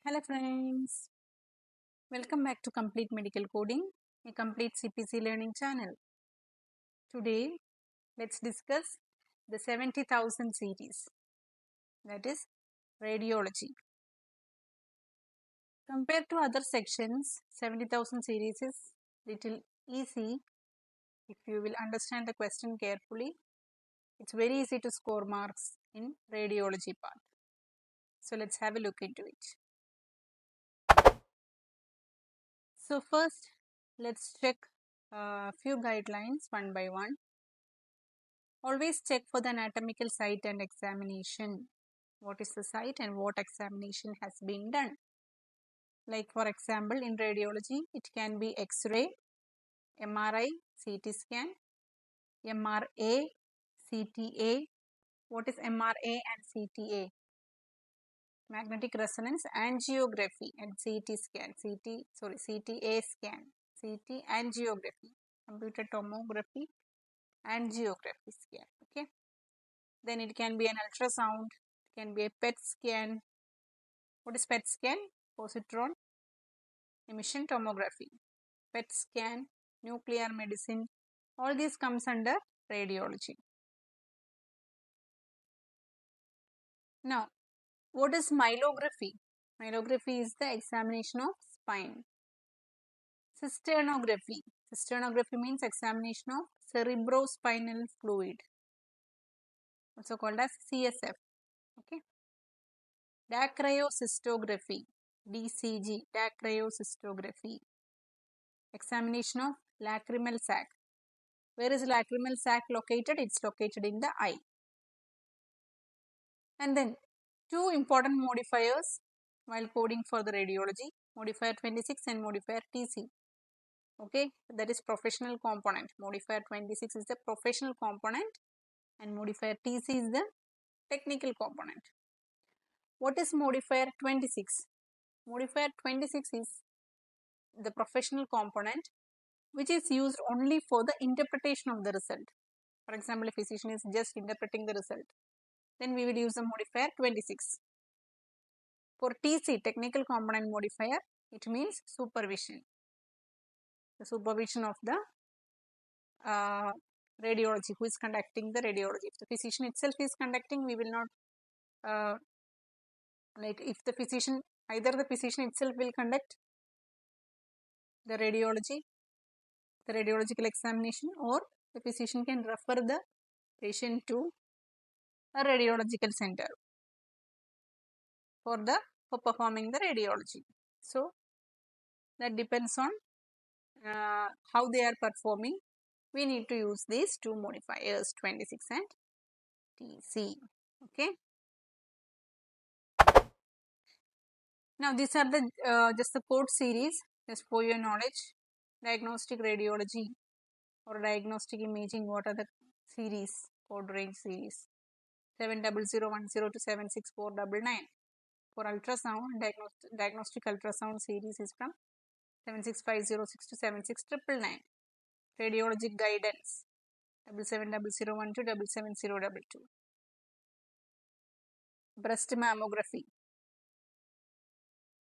Hello friends, welcome back to Complete Medical Coding, a complete CPC learning channel. Today, let's discuss the 70,000 series, that is Radiology. Compared to other sections, 70,000 series is little easy if you will understand the question carefully. It's very easy to score marks in Radiology part. So let's have a look into it. So first, let's check a few guidelines one by one. Always check for the anatomical site and examination. What is the site and what examination has been done? Like for example, in radiology, it can be X-ray, MRI, CT scan, MRA, CTA. What is MRA and CTA? Magnetic resonance angiography and CT scan. CTA scan. CT angiography. Computer tomography, angiography scan. Okay. Then it can be an ultrasound, it can be a PET scan. What is PET scan? Positron emission tomography. PET scan, nuclear medicine, all these comes under radiology. Now, what is myelography? Myelography is the examination of spine. Cysternography. Cysternography means examination of cerebrospinal fluid, also called as CSF. Okay. Dacryocystography, DCG, dacryocystography, examination of lacrimal sac. Where is lacrimal sac located? It's located in the eye. And then two important modifiers while coding for the radiology, modifier 26 and modifier TC. Okay, that is professional component. Modifier 26 is the professional component and modifier TC is the technical component. What is modifier 26? Modifier 26 is the professional component which is used only for the interpretation of the result. For example, a physician is just interpreting the result. Then we will use the modifier 26. For TC, technical component modifier, it means supervision. The supervision of the radiology, who is conducting the radiology. If the physician itself is conducting, we will not, like if the physician, either the physician itself will conduct the radiology, the radiological examination, or the physician can refer the patient to a radiological center for performing the radiology. So that depends on how they are performing. We need to use these two modifiers 26 and TC. Okay. Now these are the just the code series, just for your knowledge. Diagnostic radiology or diagnostic imaging, what are the series, code range series? 70010 to 76499. For ultrasound, diagnostic ultrasound series is from 76506 to 76999. Radiologic guidance 77001 to 77022. Breast mammography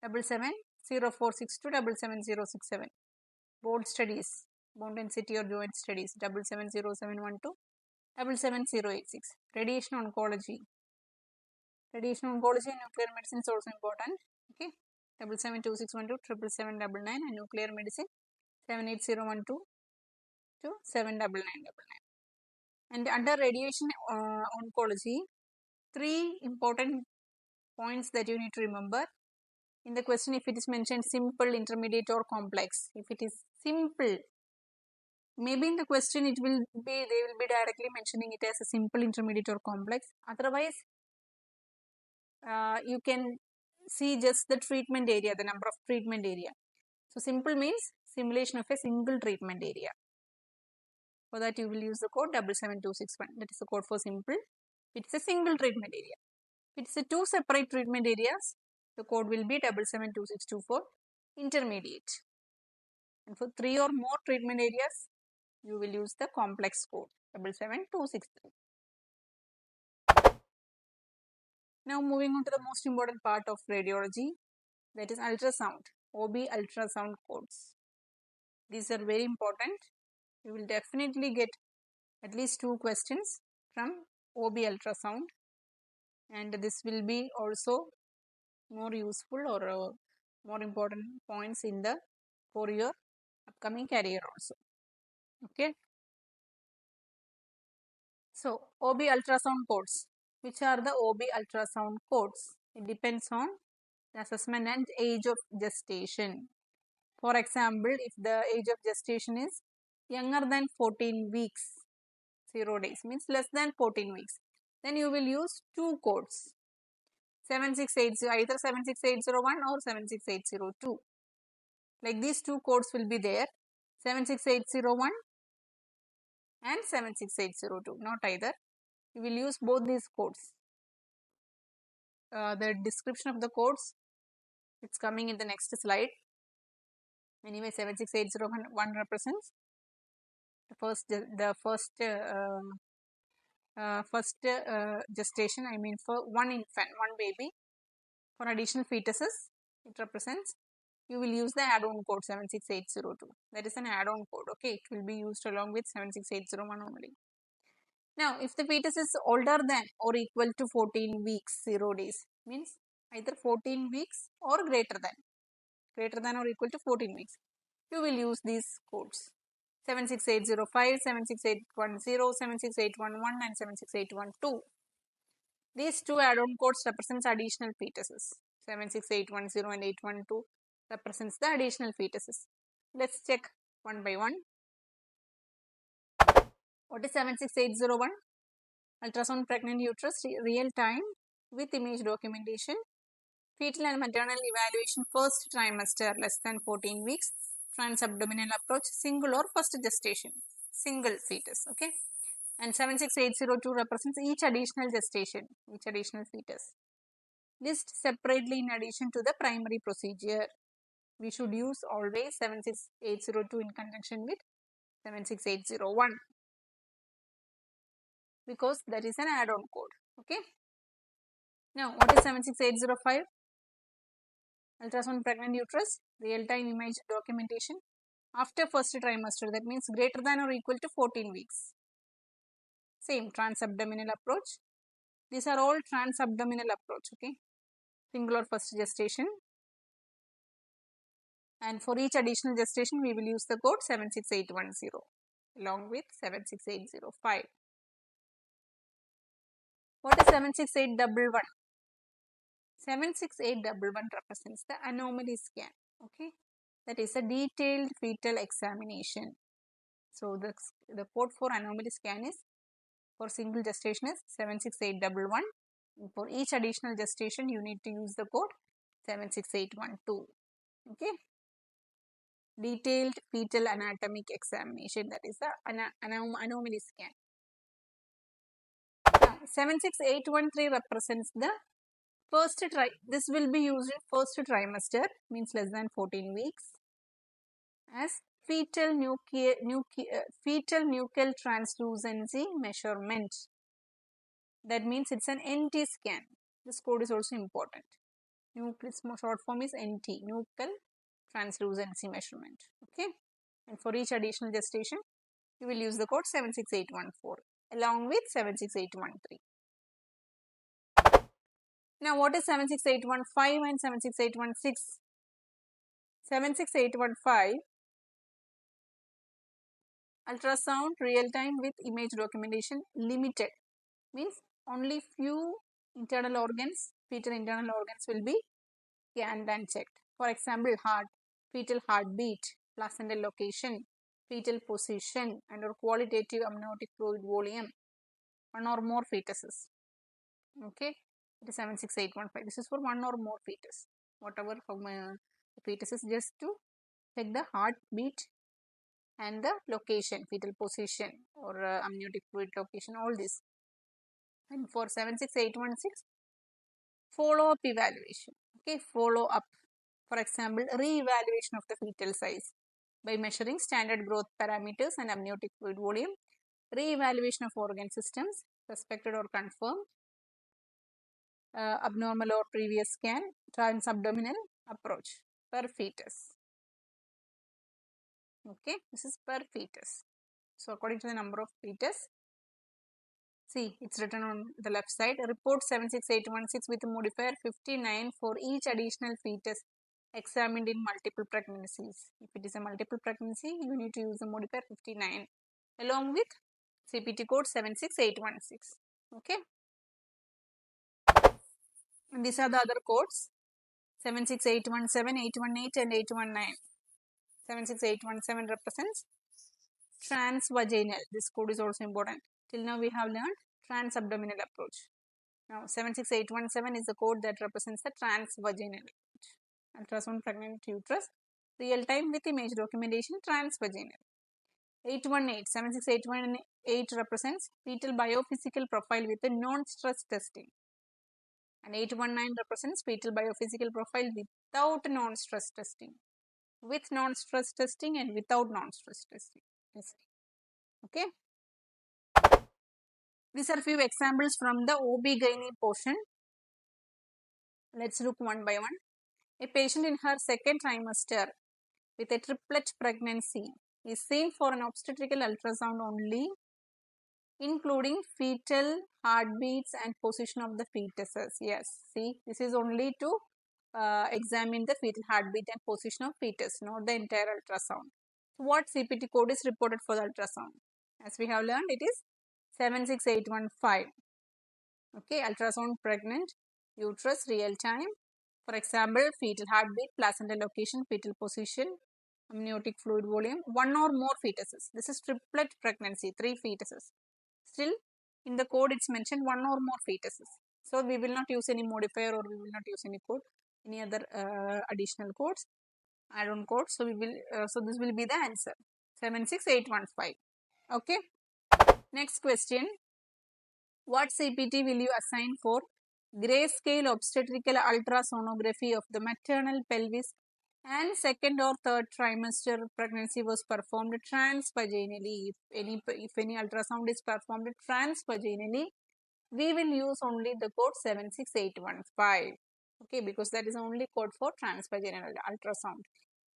77046 to 77067. Bone studies, bone density or joint studies 77071 to 77086. Radiation oncology. Radiation oncology and nuclear medicine is also important. Okay. 77261 to 77799 and nuclear medicine 78012 to 79999. And under radiation oncology, three important points that you need to remember. In the question, if it is mentioned simple, intermediate or complex, if it is simple, maybe in the question they will be directly mentioning it as a simple, intermediate or complex. Otherwise, you can see just the treatment area, the number of treatment area. So simple means simulation of a single treatment area. For that you will use the code 77261. That is the code for simple. It's a single treatment area. If it's a two separate treatment areas, the code will be 77262 for intermediate. And for three or more treatment areas, you will use the complex code 77263. Now moving on to the most important part of radiology, that is ultrasound, OB ultrasound codes. These are very important. You will definitely get at least 2 questions from OB ultrasound, and this will be also more useful or more important points for your upcoming career also. Okay. So OB ultrasound codes. Which are the OB ultrasound codes? It depends on the assessment and age of gestation. For example, if the age of gestation is younger than 14 weeks, 0 days means less than 14 weeks, then you will use 2 codes, 7680, either 76801 or 76802. Like these 2 codes will be there, 76801 and 76802, not either. You will use both these codes. The description of the codes, it's coming in the next slide. Anyway, 76801 represents the first gestation, I mean for one infant, one baby. For additional fetuses, it represents, you will use the add-on code 76802. That is an add-on code, okay? It will be used along with 76801 only. Now, if the fetus is older than or equal to 14 weeks, 0 days, means either 14 weeks or greater than or equal to 14 weeks, you will use these codes. 76805, 76810, 76811 and 76812. These 2 add-on codes represents additional fetuses. 76810 and 812 represents the additional fetuses. Let's check one by one. What is 76801? Ultrasound pregnant uterus, real time with image documentation. Fetal and maternal evaluation first trimester less than 14 weeks. Transabdominal approach, single or first gestation, single fetus, okay? And 76802 represents each additional gestation, each additional fetus. List separately in addition to the primary procedure. We should use always 76802 in conjunction with 76801 because that is an add-on code, okay? Now, what is 76805? Ultrasound pregnant uterus, real-time image documentation after first trimester, that means greater than or equal to 14 weeks. Same, transabdominal approach. These are all transabdominal approach, okay? Single or first gestation. And for each additional gestation, we will use the code 76810 along with 76805. What is 76811? 76811 represents the anomaly scan, okay? That is a detailed fetal examination. So the code for anomaly scan is, for single gestation is 76811. For each additional gestation, you need to use the code 76812. Okay. Detailed fetal anatomic examination, that is the anomaly scan. Now, 76813 represents the first this will be used in first trimester, means less than 14 weeks, as fetal nuchal translucency measurement. That means it's an NT scan. This code is also important. Short form is NT, nuchal translucency measurement. Okay. And for each additional gestation, you will use the code 76814 along with 76813. Now, what is 76815 and 76816? 76815, ultrasound real time with image documentation limited, means only few internal organs, fetal internal organs will be scanned and checked. For example, heart, fetal heartbeat, placental location, fetal position, and or qualitative amniotic fluid volume, one or more fetuses. Okay, it is 76815. This is for one or more fetus. Whatever fetuses, just to check the heartbeat and the location, fetal position or amniotic fluid location, all this. And for 76816, follow-up evaluation. Okay, follow-up. For example, re-evaluation of the fetal size by measuring standard growth parameters and amniotic fluid volume, re-evaluation of organ systems, suspected or confirmed, abnormal or previous scan, transabdominal, approach per fetus. Okay, this is per fetus. So according to the number of fetus, see, it's written on the left side. Report 76816 with modifier 59 for each additional fetus examined in multiple pregnancies. If it is a multiple pregnancy, you need to use the modifier 59 along with CPT code 76816. Okay. And these are the other codes 76817, 818 and 819. 76817 represents transvaginal. This code is also important. Till now we have learned transabdominal approach. Now 76817 is the code that represents the transvaginal approach. Ultrasound pregnant uterus, real time with image documentation, transvaginal. 818, 76818 represents fetal biophysical profile with a non-stress testing. And 819 represents fetal biophysical profile without non-stress testing. With non-stress testing and without non-stress testing. Okay. These are few examples from the OB-GYN portion. Let's look one by one. A patient in her second trimester with a triplet pregnancy is seen for an obstetrical ultrasound only, including fetal heartbeats and position of the fetuses. Yes, see, this is only to examine the fetal heartbeat and position of fetus, not the entire ultrasound. What CPT code is reported for the ultrasound? As we have learned, it is 76815. Okay, ultrasound pregnant uterus real time. For example, fetal heartbeat, placenta location, fetal position, amniotic fluid volume, one or more fetuses. This is triplet pregnancy, 3 fetuses. Still, in the code it's mentioned one or more fetuses. So we will not use any modifier or we will not use any code, any other additional codes, add-on codes. So we will, so this will be the answer, 76815. Okay. Next question. What CPT will you assign for grayscale obstetrical ultrasonography of the maternal pelvis and second or third trimester pregnancy was performed transvaginally? If any ultrasound is performed transvaginally, we will use only the code 76815. Okay, because that is the only code for transvaginal ultrasound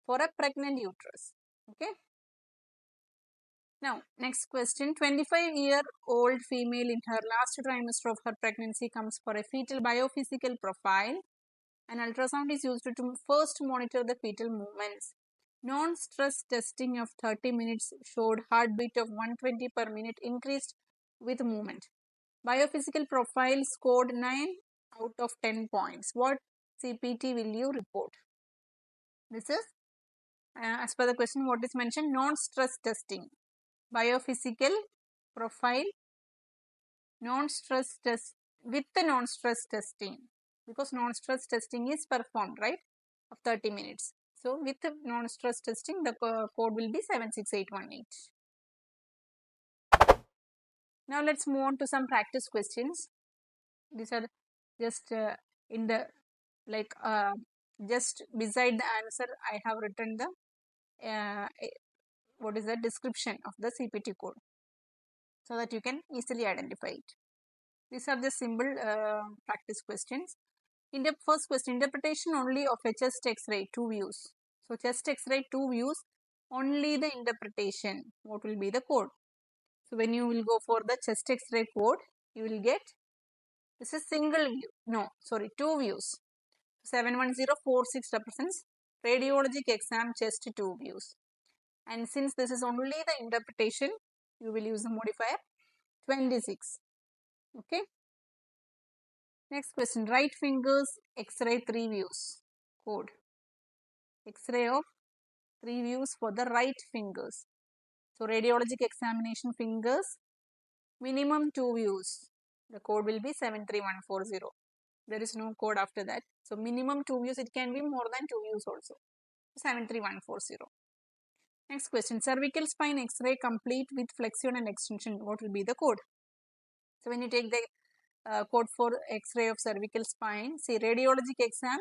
for a pregnant uterus. Okay. Now, next question. 25-year-old female in her last trimester of her pregnancy comes for a fetal biophysical profile. An ultrasound is used to first monitor the fetal movements. Non-stress testing of 30 minutes showed heartbeat of 120 per minute increased with movement. Biophysical profile scored 9 out of 10 points. What CPT will you report? This is, as per the question, what is mentioned? Non-stress testing. Biophysical profile, non-stress test with the non-stress testing, because non-stress testing is performed, right, of 30 minutes. So with the non-stress testing, the code will be 76818. Now let's move on to some practice questions. These are just in the just beside the answer I have written the what is the description of the CPT code, so that you can easily identify it. These are the simple practice questions. In the first question, interpretation only of a chest X-ray, 2 views. So chest X-ray, 2 views, only the interpretation. What will be the code? So when you will go for the chest X-ray code, you will get, this is single view. No, sorry, 2 views. 71046 represents radiologic exam chest 2 views. And since this is only the interpretation, you will use the modifier 26. Okay. Next question. Right fingers X-ray 3 views. Code. X-ray of 3 views for the right fingers. So radiologic examination fingers, minimum 2 views. The code will be 73140. There is no code after that. So minimum 2 views. It can be more than 2 views also. 73140. Next question. Cervical spine X-ray complete with flexion and extension. What will be the code? So when you take the code for X-ray of cervical spine, see radiologic exam,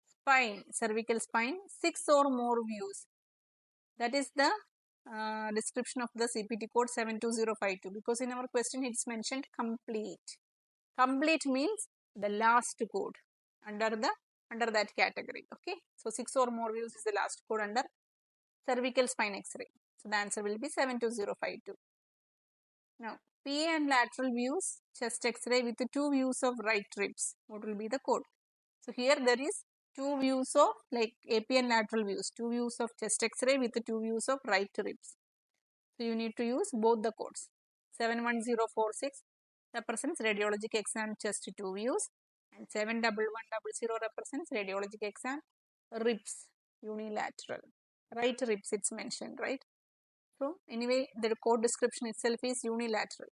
spine, cervical spine, 6 or more views. That is the description of the CPT code 72052, because in our question it's mentioned complete. Complete means the last code under the under that category. Okay, so 6 or more views is the last code under cervical spine X-ray. So the answer will be 72052. Now, PA and lateral views, chest X-ray with 2 views of right ribs. What will be the code? So here there is 2 views of like AP and lateral views, 2 views of chest X-ray with 2 views of right ribs. So you need to use both the codes. 71046 represents radiologic exam chest 2 views, and 71100 represents radiologic exam ribs unilateral. Right ribs it's mentioned, right? So anyway, the code description itself is unilateral,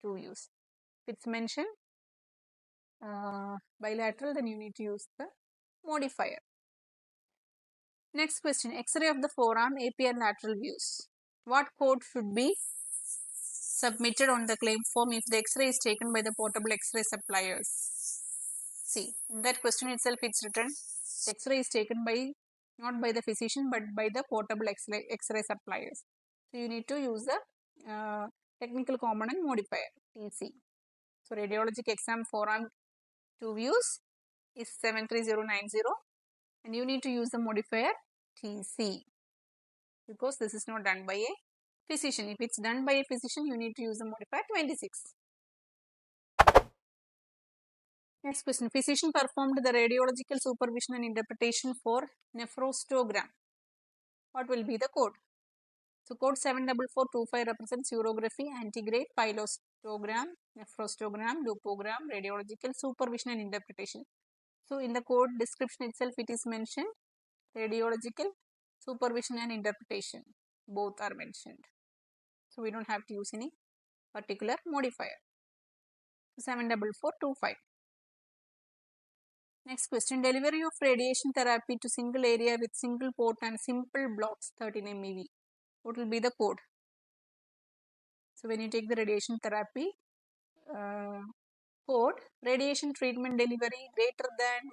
2 views. If it's mentioned bilateral, then you need to use the modifier. Next question, X-ray of the forearm, AP and lateral views. What code should be submitted on the claim form if the X-ray is taken by the portable X-ray suppliers? See, in that question itself it's written, the X-ray is taken by, not by the physician, but by the portable X-ray suppliers. So you need to use the technical component modifier, TC. So radiologic exam forearm 2 views is 73090, and you need to use the modifier TC because this is not done by a physician. If it's done by a physician, you need to use the modifier 26. Next question, physician performed the radiological supervision and interpretation for nephrostogram. What will be the code? So code 74425 represents urography, antegrade, pilostogram, nephrostogram, lupogram, radiological supervision and interpretation. So in the code description itself it is mentioned radiological supervision and interpretation. Both are mentioned. So we don't have to use any particular modifier. 74425. Next question, delivery of radiation therapy to single area with single port and simple blocks 13 MeV. What will be the code? So when you take the radiation therapy code, radiation treatment delivery greater than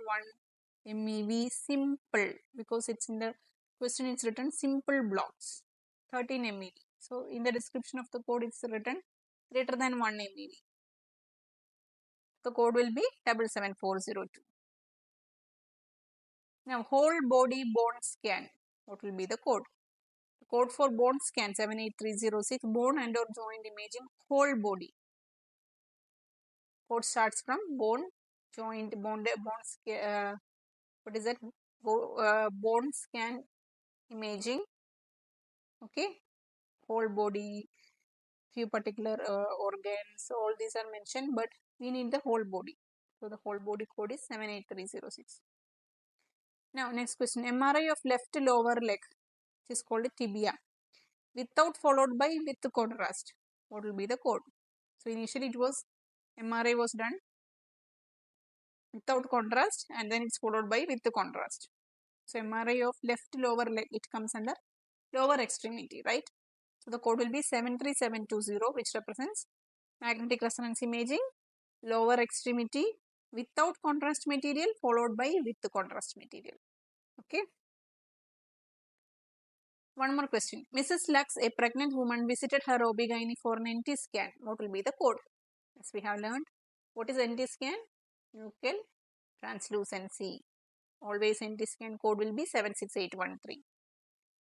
1 MeV simple, because it's in the question it's written simple blocks 13 MeV. So in the description of the code it's written greater than 1 MeV. The code will be 77402. Now whole body bone scan. What will be the code? The code for bone scan 78306, bone and or joint imaging whole body. Code starts from bone, joint, bone scan. What is that? Bone scan imaging. Okay, whole body, few particular organs, all these are mentioned, but we need the whole body. So the whole body code is 78306. Now next question, MRI of left lower leg, which is called tibia, without followed by with contrast. What will be the code? So initially it was MRI was done without contrast and then it's followed by with the contrast. So MRI of left lower leg, it comes under lower extremity, right? So the code will be 73720, which represents magnetic resonance imaging, lower extremity without contrast material followed by with the contrast material. Okay. One more question. Mrs. Lux, a pregnant woman, visited her OB-GYN for an NT scan. What will be the code? As we have learned, what is NT scan? Nuchal translucency. Always NT scan code will be 76813.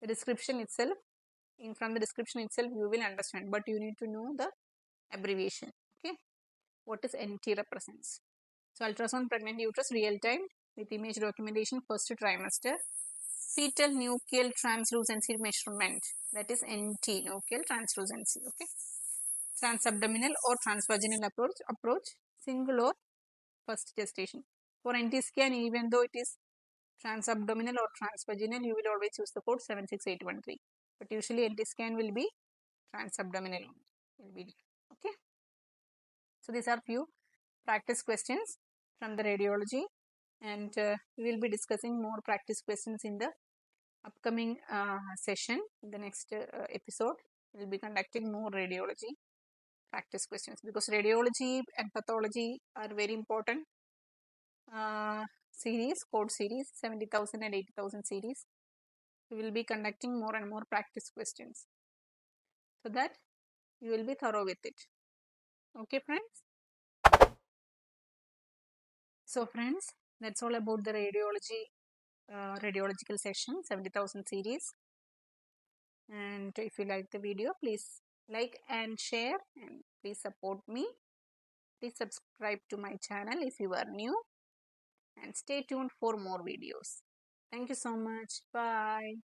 The description itself, from the description itself you will understand, but you need to know the abbreviation. Okay, what is NT represents? So ultrasound pregnant uterus real time with image documentation first trimester, fetal nuchal translucency measurement, that is NT, nuchal translucency. Okay, transabdominal or transvaginal approach, single or first gestation. For NT scan, even though it is transabdominal or transvaginal, you will always use the code 76813. But usually NT scan will be transabdominal only. Okay. So these are few practice questions from the radiology, and we will be discussing more practice questions in the upcoming session. In the next episode, we will be conducting more radiology practice questions, because radiology and pathology are very important series, code series, 70,000 and 80,000 series. We will be conducting more and more practice questions so that you will be thorough with it. Okay, friends? So friends, That's all about the radiological section 70,000 series. And if you like the video, please like and share, and please support me. Please subscribe to my channel if you are new, and stay tuned for more videos. Thank you so much. Bye.